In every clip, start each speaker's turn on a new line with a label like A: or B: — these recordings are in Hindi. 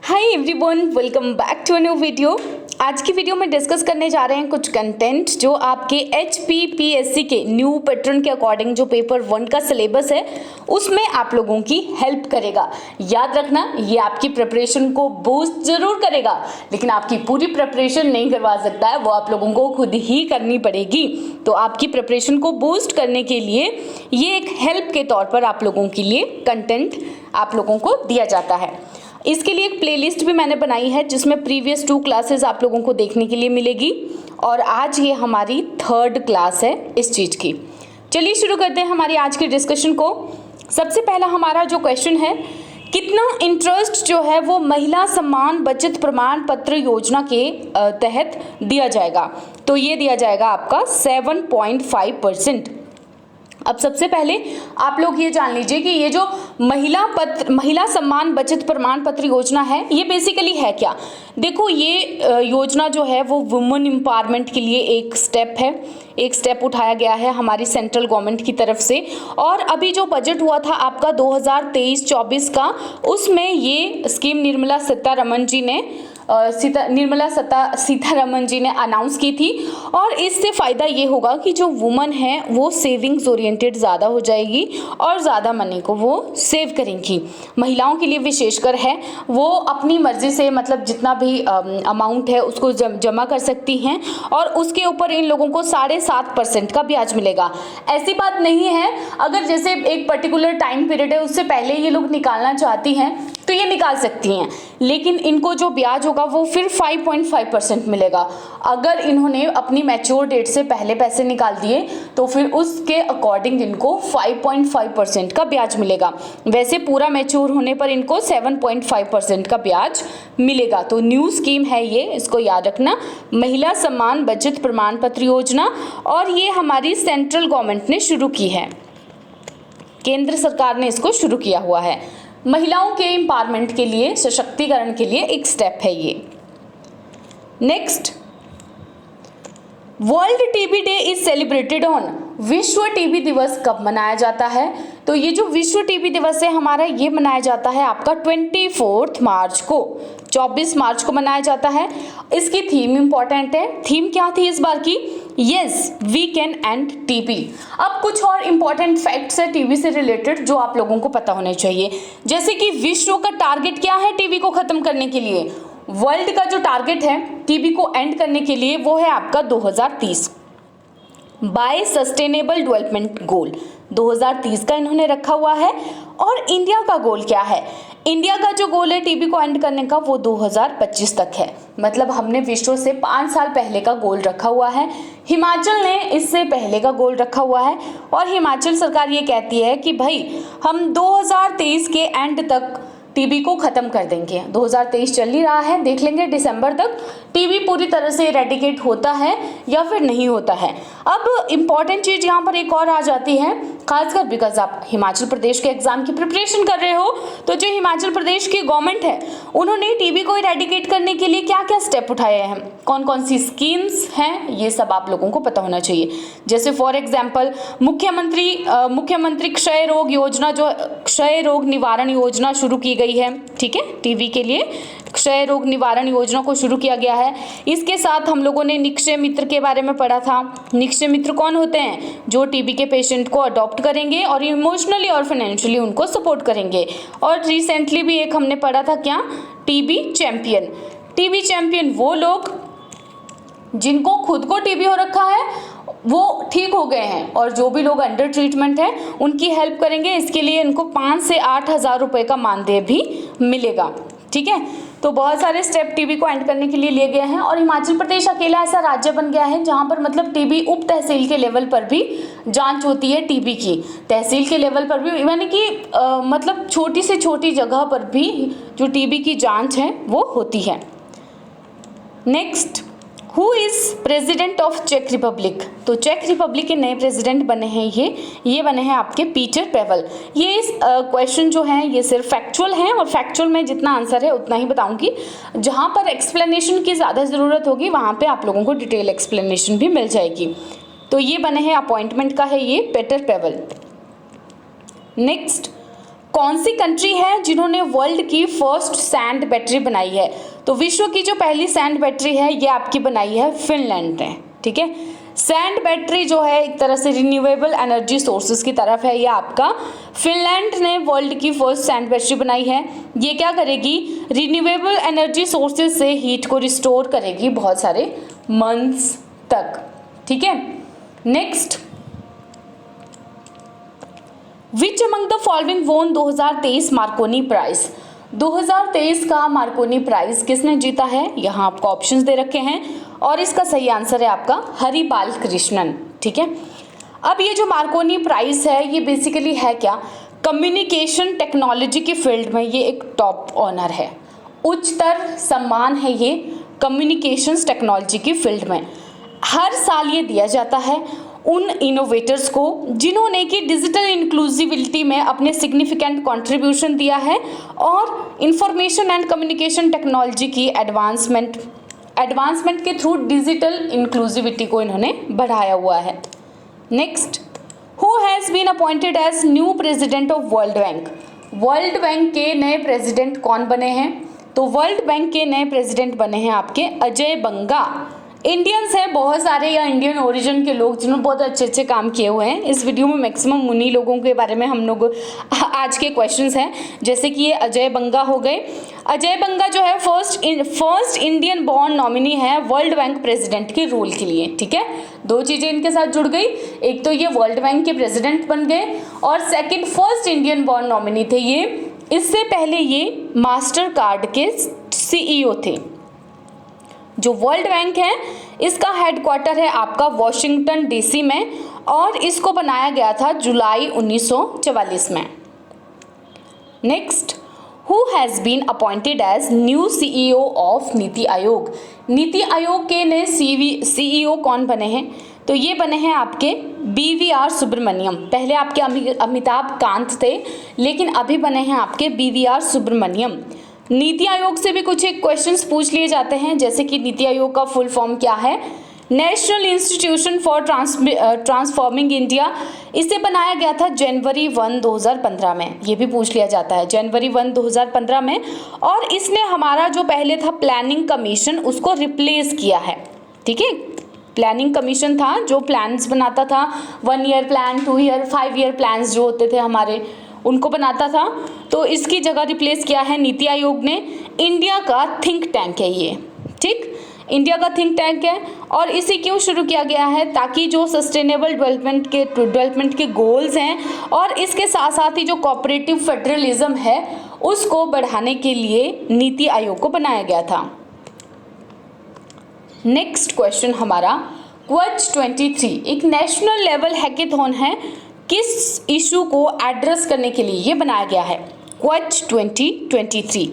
A: Hi everyone, welcome back to a new video. आज की वीडियो में डिस्कस करने जा रहे हैं कुछ कंटेंट जो आपके HPPSC के न्यू पैटर्न के अकॉर्डिंग जो पेपर 1 का सिलेबस है उसमें आप लोगों की हेल्प करेगा। याद रखना, ये आपकी प्रिपरेशन को बूस्ट जरूर करेगा, लेकिन आपकी पूरी प्रिपरेशन नहीं करवा सकता है, वो आप लोगों को खुद ही करनी पड़ेगी। तो आपकी प्रिपरेशन को बूस्ट करने के लिए ये एक हेल्प के तौर पर आप लोगों के लिए कंटेंट आप लोगों को दिया जाता है। इसके लिए एक प्लेलिस्ट भी मैंने बनाई है जिसमें प्रीवियस 2 क्लासेस आप लोगों को देखने के लिए मिलेगी और आज ये हमारी 3rd क्लास है इस चीज़ की। चलिए शुरू करते हैं हमारी आज की डिस्कशन को। सबसे पहला हमारा जो क्वेश्चन है, कितना इंटरेस्ट जो है वो महिला सम्मान बचत प्रमाण पत्र योजना के तहत दिया जाएगा? तो ये दिया जाएगा आपका 7.5%। अब सबसे पहले आप लोग ये जान लीजिए कि ये जो महिला सम्मान बचत प्रमाण पत्र योजना है ये बेसिकली है क्या। देखो, ये योजना जो है वो वुमेन एम्पावरमेंट के लिए एक स्टेप उठाया गया है हमारी सेंट्रल गवर्नमेंट की तरफ से। और अभी जो बजट हुआ था आपका 2023-24 का, उसमें ये स्कीम निर्मला सीतारमन जी ने अनाउंस की थी। और इससे फ़ायदा ये होगा कि जो वुमन है वो सेविंग्स ओरिएंटेड ज़्यादा हो जाएगी और ज़्यादा मनी को वो सेव करेंगी। महिलाओं के लिए विशेषकर है, वो अपनी मर्जी से मतलब जितना भी अमाउंट है उसको जमा कर सकती हैं और उसके ऊपर इन लोगों को 7.5% का ब्याज मिलेगा। ऐसी बात नहीं है, अगर जैसे एक पर्टिकुलर टाइम पीरियड है उससे पहले ये लोग निकालना चाहती हैं तो ये निकाल सकती हैं, लेकिन इनको जो ब्याज होगा वो फिर 5.5% मिलेगा। अगर इन्होंने अपनी मैच्योर डेट से पहले पैसे निकाल दिए तो फिर उसके अकॉर्डिंग इनको 5.5% का ब्याज मिलेगा। वैसे पूरा मैच्योर होने पर इनको 7.5% का ब्याज मिलेगा। तो न्यू स्कीम है ये, इसको याद रखना, महिला सम्मान बचत प्रमाण पत्र योजना। और ये हमारी सेंट्रल गवर्नमेंट ने शुरू की है, केंद्र सरकार ने इसको शुरू किया हुआ है। महिलाओं के एम्पावरमेंट के लिए, सशक्तिकरण के लिए एक स्टेप है ये। Next, world TB day is celebrated on. विश्व टीबी दिवस कब मनाया जाता है? तो ये जो विश्व टीबी दिवस है हमारा, ये मनाया जाता है आपका 24 मार्च को, 24 मार्च को मनाया जाता है। इसकी थीम इंपॉर्टेंट है। थीम क्या थी इस बार की? Yes, we can end TB. अब कुछ और इंपॉर्टेंट फैक्ट्स है टीबी से रिलेटेड जो आप लोगों को पता होने चाहिए। जैसे कि विश्व का टारगेट क्या है टीबी को खत्म करने के लिए? वर्ल्ड का जो टारगेट है टीबी को एंड करने के लिए वो है आपका 2030 बाय सस्टेनेबल डेवलपमेंट गोल। 2030 का इन्होंने रखा हुआ है। और इंडिया का गोल क्या है? इंडिया का जो गोल है टीबी को एंड करने का वो 2025 तक है। मतलब हमने विश्व से 5 साल पहले का गोल रखा हुआ है। हिमाचल ने इससे पहले का गोल रखा हुआ है और हिमाचल सरकार ये कहती है कि भाई हम 2023 के एंड तक टीबी को खत्म कर देंगे। 2023 चल ही रहा है, देख लेंगे दिसंबर तक टीबी पूरी तरह से इरेडिकेट होता है या फिर नहीं होता है। अब इम्पॉर्टेंट चीज़ यहाँ पर एक और आ जाती है, खासकर बिकॉज आप हिमाचल प्रदेश के एग्जाम की प्रिपरेशन कर रहे हो, तो जो हिमाचल प्रदेश की गवर्नमेंट है उन्होंने टीबी को इरेडिकेट करने के लिए क्या क्या स्टेप उठाए हैं, कौन कौन सी स्कीम्स हैं, ये सब आप लोगों को पता होना चाहिए। जैसे फॉर एग्जाम्पल मुख्यमंत्री क्षय रोग योजना, जो क्षय रोग निवारण योजना शुरू की गई है, ठीक है, टीबी के लिए क्षय रोग निवारण योजना को शुरू किया गया है। इसके साथ हम लोगों ने निक्षय मित्र के बारे में पढ़ा था। निक्षय मित्र कौन होते हैं? जो टीबी के पेशेंट को अडॉप्ट करेंगे और इमोशनली और फाइनेंशियली उनको सपोर्ट करेंगे। और रिसेंटली भी एक हमने पढ़ा था क्या? TB champion. टीबी चैंपियन वो लोग जिनको खुद को टीबी हो रखा है, वो ठीक हो गए हैं और जो भी लोग अंडर ट्रीटमेंट है उनकी हेल्प करेंगे। इसके लिए इनको 5 से 8 हज़ार रुपये का मानदेय भी मिलेगा, ठीक है। तो बहुत सारे स्टेप टीबी को एंड करने के लिए लिए गए हैं और हिमाचल प्रदेश अकेला ऐसा राज्य बन गया है जहां पर मतलब टीबी उप तहसील के लेवल पर भी जांच होती है टीबी की, तहसील के लेवल पर भी, यानी कि मतलब छोटी से छोटी जगह पर भी जो टीबी की जांच है वो होती है। Next, who is president of चेक रिपब्लिक? तो चेक रिपब्लिक के नए प्रेसिडेंट बने हैं ये बने हैं आपके पीटर पेवल। ये इस क्वेश्चन जो है ये सिर्फ फैक्चुअल हैं और फैक्चुअल में जितना आंसर है उतना ही बताऊंगी। जहाँ पर एक्सप्लेनेशन की ज़्यादा ज़रूरत होगी वहाँ पे आप लोगों को डिटेल एक्सप्लेनेशन भी मिल जाएगी। तो ये बने हैं, अपॉइंटमेंट का है ये पीटर पेवल। नेक्स्ट, कौन सी कंट्री है जिन्होंने वर्ल्ड की फर्स्ट सैंड बैटरी बनाई है? तो विश्व की जो पहली सैंड बैटरी है ये आपकी बनाई है फिनलैंड ने। ठीक है, सैंड बैटरी जो है एक तरह से रिन्यूएबल एनर्जी सोर्सेज की तरफ है, ये आपका फिनलैंड ने वर्ल्ड की फर्स्ट सैंड बैटरी बनाई है। ये क्या करेगी? रिन्यूएबल एनर्जी सोर्सेज से हीट को रिस्टोर करेगी बहुत सारे मंथ्स तक। ठीक है, next, which among the following वोन 2023 मार्कोनी प्राइज? 2023 का मार्कोनी प्राइज किसने जीता है? यहाँ आपको ऑप्शंस दे रखे हैं और इसका सही आंसर है आपका हरि बालकृष्णन। ठीक है, अब ये जो मार्कोनी प्राइज है ये बेसिकली है क्या? कम्युनिकेशन टेक्नोलॉजी की फील्ड में ये एक टॉप ऑनर है, उच्चतर सम्मान है ये कम्युनिकेशंस टेक्नोलॉजी की फील्ड में। हर साल ये दिया जाता है उन इनोवेटर्स को जिन्होंने कि डिजिटल इंक्लूसिविटी में अपने सिग्निफिकेंट कंट्रीब्यूशन दिया है और इंफॉर्मेशन एंड कम्युनिकेशन टेक्नोलॉजी की एडवांसमेंट के थ्रू डिजिटल इंक्लूसिविटी को इन्होंने बढ़ाया हुआ है। Next, who has been appointed as new president of World Bank? World Bank के नए प्रेसिडेंट कौन बने हैं? तो वर्ल्ड बैंक के नए प्रेसिडेंट बने हैं आपके अजय बंगा। इंडियंस हैं बहुत सारे या इंडियन ओरिजिन के लोग जिन्होंने बहुत अच्छे अच्छे काम किए हुए हैं। इस वीडियो में मैक्सिमम उन्हीं लोगों के बारे में हम लोग आज के क्वेश्चंस हैं, जैसे कि ये अजय बंगा हो गए। अजय बंगा जो है फर्स्ट इंडियन बॉर्न नॉमिनी है वर्ल्ड बैंक प्रेसिडेंट के रोल के लिए। ठीक है, दो चीज़ें इनके साथ जुड़ गई, एक तो ये वर्ल्ड बैंक के प्रेसिडेंट बन गए और second first Indian born nominee थे ये। इससे पहले ये मास्टर कार्ड के CEO थे। जो वर्ल्ड बैंक है इसका हेडक्वार्टर है आपका वॉशिंगटन DC में और इसको बनाया गया था जुलाई 1944 में। Next, who has been appointed as new CEO of NITI Aayog? NITI Aayog के नए CEO कौन बने हैं? तो ये बने हैं आपके BVR सुब्रमण्यम। पहले आपके अमिताभ कांत थे, लेकिन अभी बने हैं आपके BVR सुब्रमण्यम। नीति आयोग से भी कुछ एक क्वेश्चंस पूछ लिए जाते हैं, जैसे कि नीति आयोग का फुल फॉर्म क्या है? National institution for transforming India. इसे बनाया गया था जनवरी 1, 2015 में। ये भी पूछ लिया जाता है जनवरी 1, 2015 में। और इसने हमारा जो पहले था प्लानिंग कमीशन उसको रिप्लेस किया है। ठीक है, प्लानिंग कमीशन था जो प्लान्स बनाता था, 1 year plan, 2 year, 5 year plans जो होते थे हमारे, उनको बनाता था। तो इसकी जगह रिप्लेस किया है नीति आयोग ने। इंडिया का थिंक टैंक है ये। ठीक, इंडिया का थिंक टैंक है और इसे क्यों शुरू किया गया है? ताकि जो सस्टेनेबल डेवलपमेंट के गोल्स हैं और इसके साथ साथ ही जो कोऑपरेटिव फेडरलिज्म है उसको बढ़ाने के लिए नीति आयोग को बनाया गया था। नेक्स्ट क्वेश्चन हमारा क्वेच 23 एक नेशनल लेवल हैकेथॉन है, किस इशू को एड्रेस करने के लिए ये बनाया गया है? क्वेच 2023।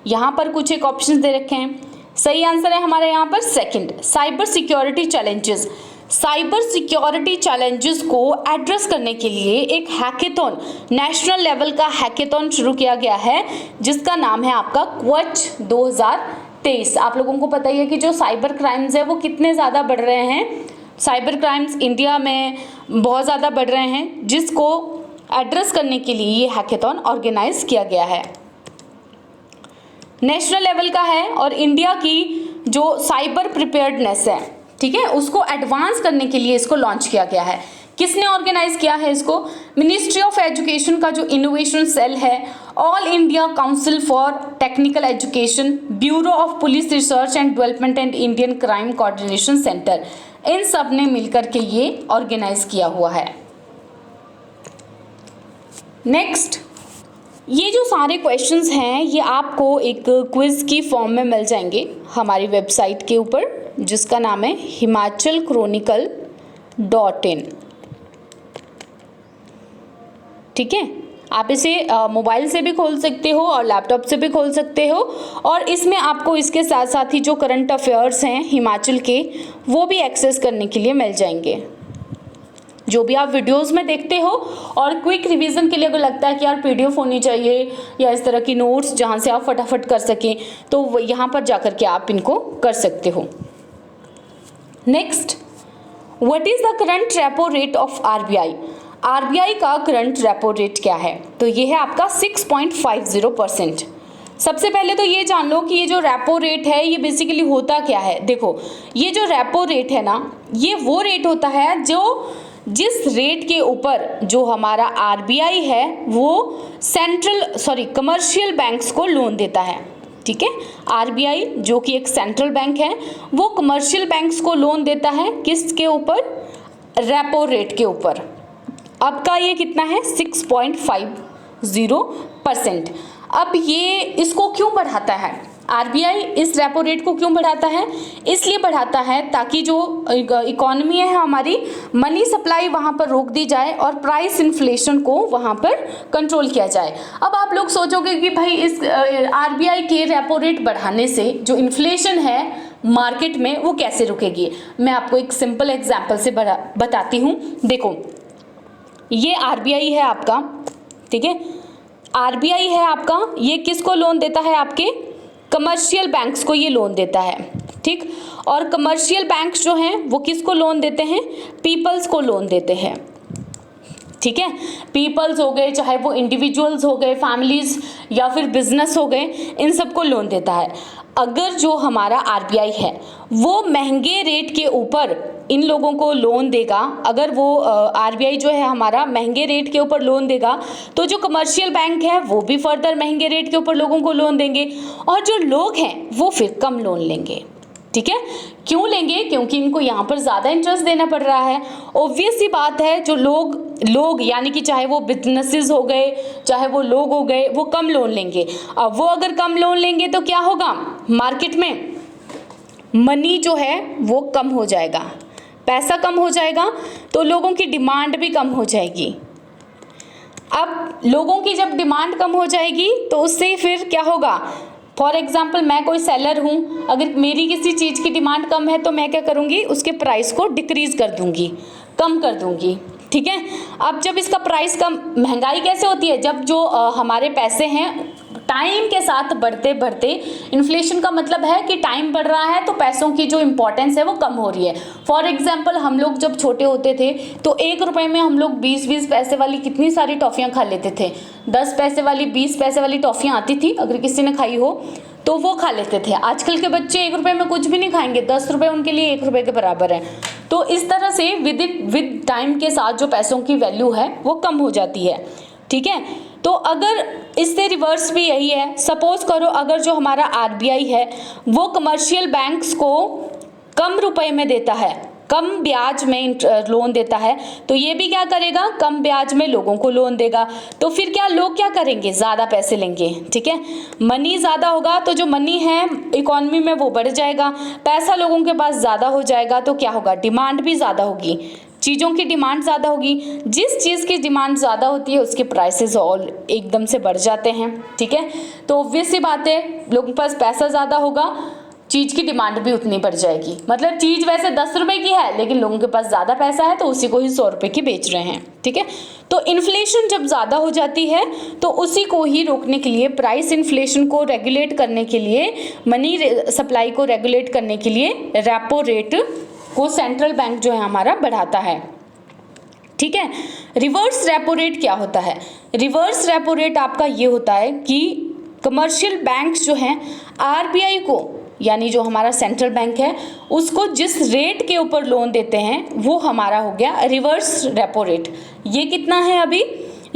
A: यहाँ पर कुछ एक ऑप्शन दे रखे हैं, सही आंसर है हमारे यहाँ पर second, cyber security challenges. Cyber security challenges को एड्रेस करने के लिए एक हैकेथॉन, नेशनल लेवल का हैकेथॉन शुरू किया गया है जिसका नाम है आपका क्वेच 2023। आप लोगों को पता ही है कि जो साइबर क्राइम्स है वो कितने ज़्यादा बढ़ रहे हैं। साइबर क्राइम्स इंडिया में बहुत ज़्यादा बढ़ रहे हैं, जिसको एड्रेस करने के लिए ये हैकेथॉन ऑर्गेनाइज किया गया है। नेशनल लेवल का है और इंडिया की जो साइबर प्रिपेयर्डनेस है, ठीक है, उसको एडवांस करने के लिए इसको लॉन्च किया गया है। किसने ऑर्गेनाइज किया है इसको? मिनिस्ट्री ऑफ एजुकेशन का जो इनोवेशन सेल है, all India council for technical education, bureau of police research and development and Indian crime coordination centre, इन सब ने मिलकर के ये ऑर्गेनाइज किया हुआ है। नेक्स्ट, ये जो सारे क्वेश्चंस हैं ये आपको एक क्विज की फॉर्म में मिल जाएंगे हमारी वेबसाइट के ऊपर, जिसका नाम है himachalchronicle.in। ठीक है, आप इसे मोबाइल से भी खोल सकते हो और लैपटॉप से भी खोल सकते हो और इसमें आपको इसके साथ साथ ही जो करंट अफेयर्स हैं हिमाचल के वो भी एक्सेस करने के लिए मिल जाएंगे। जो भी आप वीडियोस में देखते हो और क्विक रिवीजन के लिए अगर लगता है कि यार PDF होनी चाहिए या इस तरह की नोट्स जहाँ से आप फटाफट कर सकें, तो यहाँ पर जाकर के आप इनको कर सकते हो। Next, what is the current repo rate of RBI? RBI का करंट रेपो रेट क्या है, तो ये है आपका 6.50%। सबसे पहले तो ये जान लो कि ये जो रेपो रेट है ये बेसिकली होता क्या है। देखो, ये जो रेपो रेट है ना, ये वो रेट होता है जो जिस रेट के ऊपर जो हमारा आरबीआई है वो कमर्शियल बैंक्स को लोन देता है। ठीक है, आरबीआई जो कि एक सेंट्रल बैंक है वो कमर्शियल बैंक्स को लोन देता है किसके ऊपर, रेपो रेट के ऊपर। अब का ये कितना है 6.50%। अब ये इसको क्यों बढ़ाता है आरबीआई, इस रेपो रेट को क्यों बढ़ाता है, इसलिए बढ़ाता है ताकि जो इकोनॉमी है हमारी, मनी सप्लाई वहाँ पर रोक दी जाए और प्राइस इन्फ्लेशन को वहाँ पर कंट्रोल किया जाए। अब आप लोग सोचोगे कि भाई इस आरबीआई के रेपो रेट बढ़ाने से जो इन्फ्लेशन है मार्केट में वो कैसे रुकेगी। मैं आपको एक सिंपल एग्जाम्पल से बताती हूँ। देखो, ये आरबीआई है आपका, ठीक है, आरबीआई है आपका, ये किसको लोन देता है, आपके कमर्शियल बैंक्स को ये लोन देता है। ठीक, और कमर्शियल बैंक्स जो हैं वो किसको लोन देते हैं, पीपल्स को लोन देते हैं। ठीक है, पीपल्स हो गए, चाहे वो इंडिविजुअल्स हो गए, फैमिलीज या फिर बिजनेस हो गए, इन सबको लोन देता है। अगर जो हमारा आरबीआई है वो महंगे रेट के ऊपर इन लोगों को लोन देगा, अगर वो आरबीआई जो है हमारा महंगे रेट के ऊपर लोन देगा, तो जो कमर्शियल बैंक है वो भी फर्दर महंगे रेट के ऊपर लोगों को लोन देंगे और जो लोग हैं वो फिर कम लोन लेंगे। ठीक है, क्यों लेंगे, क्योंकि इनको यहाँ पर ज़्यादा इंटरेस्ट देना पड़ रहा है। ऑब्वियस सी बात है, जो लोग यानी कि चाहे वो बिजनेसेस हो गए, चाहे वो लोग हो गए, वो कम लोन लेंगे। अब वो अगर कम लोन लेंगे तो क्या होगा, मार्केट में मनी जो है वो कम हो जाएगा, पैसा कम हो जाएगा, तो लोगों की डिमांड भी कम हो जाएगी। अब लोगों की जब डिमांड कम हो जाएगी तो उससे फिर क्या होगा, फॉर एग्जाम्पल मैं कोई सेलर हूँ, अगर मेरी किसी चीज़ की डिमांड कम है तो मैं क्या करूँगी, उसके प्राइस को डिक्रीज कर दूँगी, कम कर दूँगी। ठीक है, अब जब इसका प्राइस कम, महंगाई कैसे होती है, जब जो हमारे पैसे हैं टाइम के साथ बढ़ते बढ़ते, इन्फ्लेशन का मतलब है कि टाइम बढ़ रहा है तो पैसों की जो इम्पोर्टेंस है वो कम हो रही है। फॉर एग्जाम्पल हम लोग जब छोटे होते थे तो 1 रुपए में हम लोग 20-20 पैसे वाली कितनी सारी टॉफ़ियाँ खा लेते थे। 10 पैसे वाली, 20 पैसे वाली टॉफ़ियाँ आती थी, अगर किसी ने खाई हो तो वो खा लेते थे। आजकल के बच्चे 1 रुपए में कुछ भी नहीं खाएंगे, 10 रुपए उनके लिए 1 रुपए के बराबर है। तो इस तरह से विद टाइम के साथ जो पैसों की वैल्यू है वो कम हो जाती है। ठीक है, तो अगर इससे रिवर्स भी यही है, सपोज करो अगर जो हमारा आरबीआई है वो कमर्शियल बैंक्स को कम रुपए में देता है, कम ब्याज में लोन देता है, तो ये भी क्या करेगा, कम ब्याज में लोगों को लोन देगा। तो फिर क्या लोग क्या करेंगे, ज़्यादा पैसे लेंगे। ठीक है, मनी ज़्यादा होगा तो जो मनी है इकोनॉमी में वो बढ़ जाएगा, पैसा लोगों के पास ज़्यादा हो जाएगा तो क्या होगा, डिमांड भी ज़्यादा होगी, चीज़ों की डिमांड ज़्यादा होगी। जिस चीज़ की डिमांड ज़्यादा होती है उसके प्राइसेस ऑल एकदम से बढ़ जाते हैं। ठीक है, तो ऑब्वियस सी बात है, लोगों के पास पैसा ज़्यादा होगा, चीज़ की डिमांड भी उतनी बढ़ जाएगी। मतलब चीज़ वैसे 10 रुपए की है लेकिन लोगों के पास ज़्यादा पैसा है तो उसी को ही 100 रुपए की बेच रहे हैं। ठीक है, तो इन्फ्लेशन जब ज़्यादा हो जाती है तो उसी को ही रोकने के लिए, प्राइस इन्फ्लेशन को रेगुलेट करने के लिए, मनी सप्लाई को रेगुलेट करने के लिए रेपो रेट को सेंट्रल बैंक जो है हमारा बढ़ाता है। ठीक है, रिवर्स रेपो रेट क्या होता है, रिवर्स रेपो रेट आपका ये होता है कि कमर्शियल बैंक्स जो हैं आरबीआई को, यानी जो हमारा सेंट्रल बैंक है उसको जिस रेट के ऊपर लोन देते हैं वो हमारा हो गया रिवर्स रेपो रेट। ये कितना है अभी,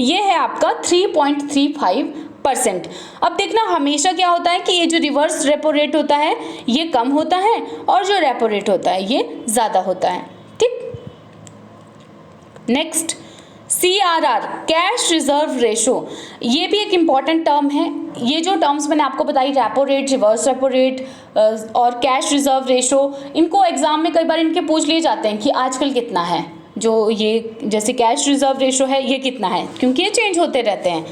A: ये है आपका 3.35%। अब देखना हमेशा क्या होता है कि ये जो रिवर्स रेपो रेट होता है ये कम होता है और जो रेपो रेट होता है ये ज़्यादा होता है। ठीक, next CRR, cash reserve ratio, ये भी एक इम्पॉर्टेंट टर्म है। ये जो टर्म्स मैंने आपको बताई, repo rate, reverse repo rate और कैश रिजर्व रेशो, इनको एग्जाम में कई बार इनके पूछ लिए जाते हैं कि आजकल कितना है, जो ये जैसे कैश रिजर्व रेशो है ये कितना है, क्योंकि ये चेंज होते रहते हैं।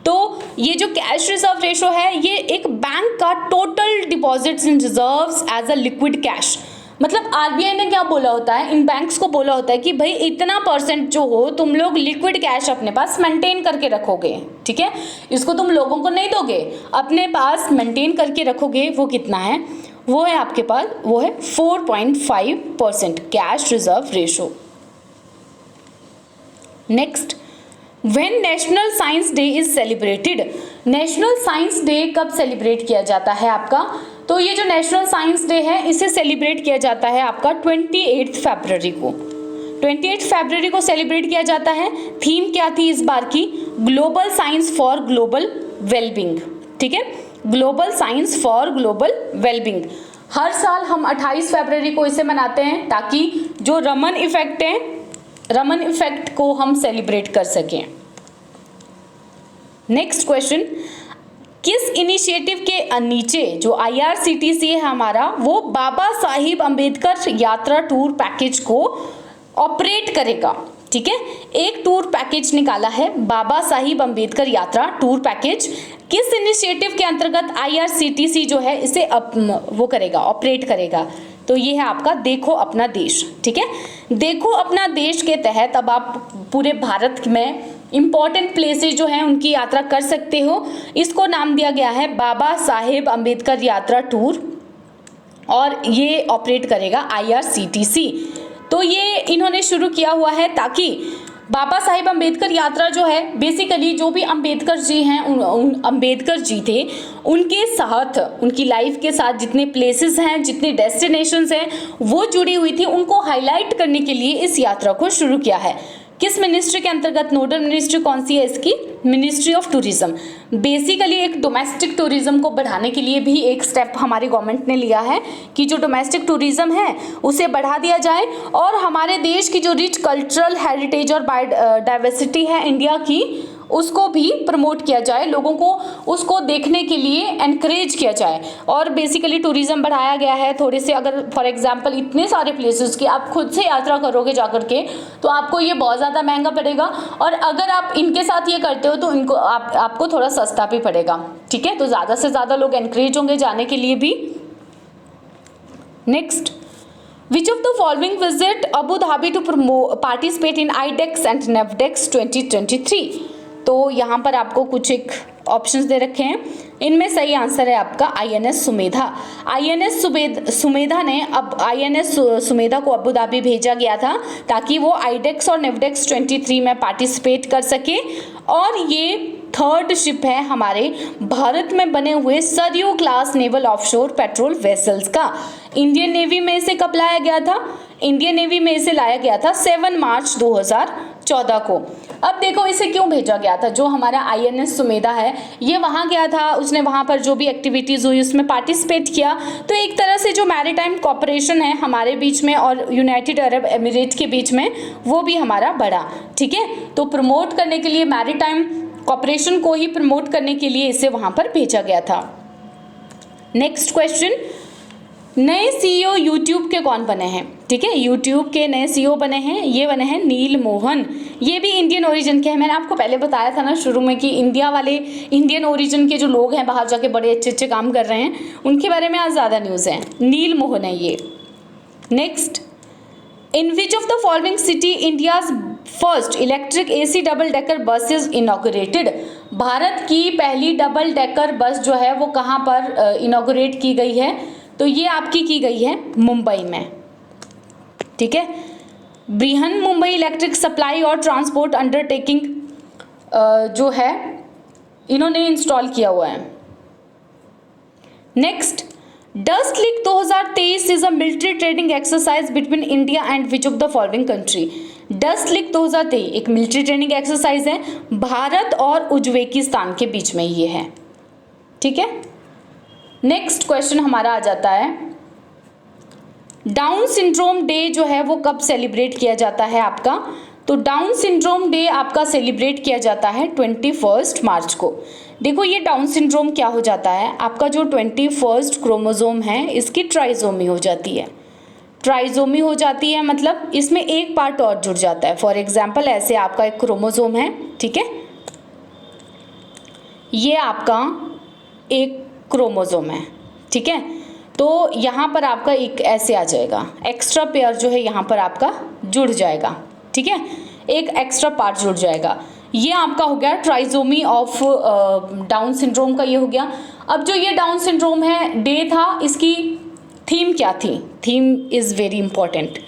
A: तो ये जो कैश रिजर्व रेशो है ये एक बैंक का total deposits in reserves as a liquid cash, मतलब आरबीआई ने क्या बोला होता है, इन बैंक्स को बोला होता है कि भाई इतना % जो हो तुम लोग लिक्विड कैश अपने पास मेंटेन करके रखोगे। ठीक है, इसको तुम लोगों को नहीं दोगे, अपने पास मेंटेन करके रखोगे। वो कितना है, वो है आपके पास, वो है 4.5% cash reserve ratio. Next, when national science day is celebrated, national science day कब सेलिब्रेट किया जाता है आपका? तो ये जो नेशनल साइंस डे है इसे सेलिब्रेट किया जाता है आपका 28 फरवरी को। 28 फरवरी को सेलिब्रेट किया जाता है। थीम क्या थी इस बार की? Global science for global wellbeing. ठीक है, global science for global wellbeing. हर साल हम 28 फरवरी को इसे मनाते हैं ताकि जो रमन इफेक्ट है, रमन इफेक्ट को हम सेलिब्रेट कर सकें। नेक्स्ट क्वेश्चन, किस इनिशिएटिव के नीचे जो IRCTC है हमारा, वो बाबा साहिब अंबेडकर यात्रा टूर पैकेज को ऑपरेट करेगा? ठीक है, एक टूर पैकेज निकाला है बाबा साहिब अंबेडकर यात्रा टूर पैकेज। किस इनिशिएटिव के अंतर्गत IRCTC जो है इसे वो करेगा, ऑपरेट करेगा? तो ये है आपका देखो अपना देश। ठीक है, देखो अपना देश के तहत अब आप पूरे भारत में इंपॉर्टेंट प्लेसेस जो हैं उनकी यात्रा कर सकते हो। इसको नाम दिया गया है बाबा साहेब अंबेडकर यात्रा टूर और ये ऑपरेट करेगा IRCTC। तो ये इन्होंने शुरू किया हुआ है ताकि बाबा साहिब अंबेडकर यात्रा जो है, बेसिकली जो भी अंबेडकर जी हैं, अंबेडकर जी थे, उनके साथ, उनकी लाइफ के साथ जितने प्लेसेस हैं, जितने डेस्टिनेशंस हैं, वो जुड़ी हुई थी, उनको हाईलाइट करने के लिए इस यात्रा को शुरू किया है। किस मिनिस्ट्री के अंतर्गत? नोडल मिनिस्ट्री कौन सी है इसकी? Ministry of tourism. बेसिकली एक डोमेस्टिक टूरिज्म को बढ़ाने के लिए भी एक स्टेप हमारी गवर्नमेंट ने लिया है कि जो डोमेस्टिक टूरिज्म है उसे बढ़ा दिया जाए और हमारे देश की जो रिच कल्चरल हेरिटेज और बायोडाइवर्सिटी है इंडिया की, उसको भी प्रमोट किया जाए, लोगों को उसको देखने के लिए एनकरेज किया जाए। और बेसिकली टूरिज्म बढ़ाया गया है थोड़े से, अगर फॉर एग्जांपल इतने सारे प्लेसेस की आप खुद से यात्रा करोगे जाकर के तो आपको ये बहुत ज़्यादा महंगा पड़ेगा, और अगर आप इनके साथ ये करते हो तो इनको आपको थोड़ा सस्ता भी पड़ेगा। ठीक है, तो ज़्यादा से ज़्यादा लोग एनकरेज होंगे जाने के लिए भी। Next, Which of the following visit Abu Dhabi to participate in IDEX and NAVDEX 2023? तो यहाँ पर आपको कुछ एक ऑप्शंस दे रखे हैं, इनमें सही आंसर है आपका INS सुमेधा। INS सुमेधा ने अब INS सुमेधा को अबू धाबी भेजा गया था ताकि वो IDEX और NAVDEX 23 में पार्टिसिपेट कर सके, और ये थर्ड शिप है हमारे भारत में बने हुए Saryu class naval offshore patrol vessels का। इंडियन नेवी में इसे कब लाया गया था? इंडियन नेवी में इसे लाया गया था 7 मार्च 2014 को। अब देखो इसे क्यों भेजा गया था? जो हमारा INS सुमेधा है ये वहाँ गया था, उसने वहाँ पर जो भी एक्टिविटीज़ हुई उसमें पार्टिसिपेट किया, तो एक तरह से जो मैरीटाइम कॉपरेशन है हमारे बीच में और यूनाइटेड अरब एमिरेट के बीच में वो भी हमारा बढ़ा। ठीक है, तो प्रमोट करने के लिए, मैरीटाइम कॉपरेशन को ही प्रमोट करने के लिए इसे वहाँ पर भेजा गया था। नेक्स्ट क्वेश्चन, नए CEO यूट्यूब के कौन बने हैं? ठीक है, यूट्यूब के नए CEO बने हैं, ये बने हैं नील मोहन। ये भी इंडियन ओरिजिन के हैं। मैंने आपको पहले बताया था ना शुरू में कि इंडिया वाले, इंडियन ओरिजिन के जो लोग हैं बाहर जाके बड़े अच्छे अच्छे काम कर रहे हैं, उनके बारे में आज ज़्यादा न्यूज़ है। नील मोहन है ये। Next, in which of the following city India's first electric AC double decker bus is inaugurated? Bharat की पहली डबल डेकर बस जो है वो कहाँ पर इनॉग्रेट की गई है? तो ये आपकी की गई है मुंबई में। ठीक है, बृहन मुंबई इलेक्ट्रिक सप्लाई और ट्रांसपोर्ट अंडरटेकिंग जो है इन्होंने इंस्टॉल किया हुआ है। Next, dust league 2023 is a military training exercise between India and which of the following country? Dust league 2023 एक मिलिट्री ट्रेनिंग एक्सरसाइज है, भारत और उज्बेकिस्तान के बीच में ये है। ठीक है, नेक्स्ट क्वेश्चन हमारा आ जाता है, डाउन सिंड्रोम डे जो है वो कब सेलिब्रेट किया जाता है आपका? तो डाउन सिंड्रोम डे आपका सेलिब्रेट किया जाता है 21 मार्च को। देखो ये डाउन सिंड्रोम क्या हो जाता है, आपका जो 21 क्रोमोसोम है इसकी ट्राइजोमी हो जाती है। ट्राइजोमी हो जाती है मतलब इसमें एक पार्ट और जुड़ जाता है। फॉर एग्जाम्पल ऐसे आपका एक क्रोमोसोम है, ठीक है, ये आपका एक क्रोमोसोम है, ठीक है, तो यहाँ पर आपका एक ऐसे आ जाएगा, एक्स्ट्रा पेयर जो है यहाँ पर आपका जुड़ जाएगा, ठीक है, एक एक्स्ट्रा पार्ट जुड़ जाएगा। ये आपका हो गया ट्राइजोमी ऑफ डाउन सिंड्रोम का, ये हो गया। अब जो ये डाउन सिंड्रोम है डे था, इसकी थीम क्या थी? Theme is very important.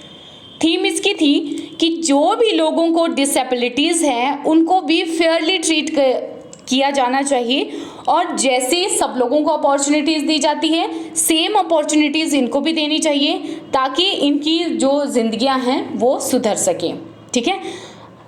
A: Theme इसकी थी कि जो भी लोगों को डिसेबिलिटीज़ हैं उनको भी फेयरली ट्रीट किया जाना चाहिए, और जैसे सब लोगों को अपॉर्चुनिटीज़ दी जाती है सेम अपॉर्चुनिटीज़ इनको भी देनी चाहिए, ताकि इनकी जो जिंदगियां हैं वो सुधर सकें। ठीक है।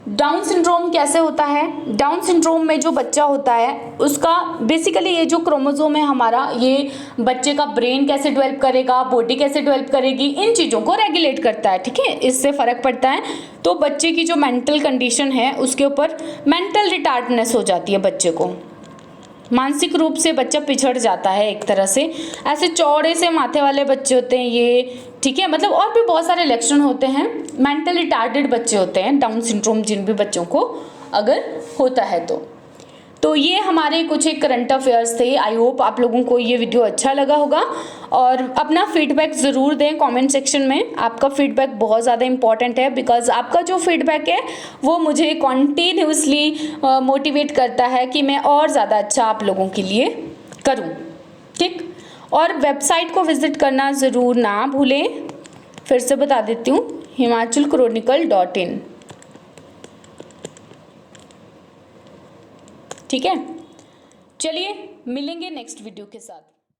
A: डाउन सिंड्रोम कैसे होता है? डाउन सिंड्रोम में जो बच्चा होता है उसका बेसिकली ये जो क्रोमोसोम है हमारा, ये बच्चे का ब्रेन कैसे डेवलप करेगा, बॉडी कैसे डेवलप करेगी, इन चीज़ों को रेगुलेट करता है। ठीक है, इससे फ़र्क पड़ता है। तो बच्चे की जो मेंटल कंडीशन है उसके ऊपर मेंटल रिटार्डनेस हो जाती है, बच्चे को मानसिक रूप से बच्चा पिछड़ जाता है एक तरह से। ऐसे चौड़े से माथे वाले बच्चे होते हैं ये। ठीक है, मतलब और भी बहुत सारे लक्षण होते हैं। मेंटल रिटार्डेड बच्चे होते हैं, डाउन सिंड्रोम जिन भी बच्चों को अगर होता है तो ये हमारे कुछ एक करंट अफेयर्स थे। आई होप आप लोगों को ये वीडियो अच्छा लगा होगा, और अपना फीडबैक ज़रूर दें कमेंट सेक्शन में। आपका फीडबैक बहुत ज़्यादा इंपॉर्टेंट है, बिकॉज आपका जो फीडबैक है वो मुझे कॉन्टीन्यूसली मोटिवेट करता है कि मैं और ज़्यादा अच्छा आप लोगों के लिए करूँ। ठीक, और वेबसाइट को विज़िट करना ज़रूर ना भूलें। फिर से बता देती हूँ, himachalchronicle.in। ठीक है, चलिए मिलेंगे नेक्स्ट वीडियो के साथ।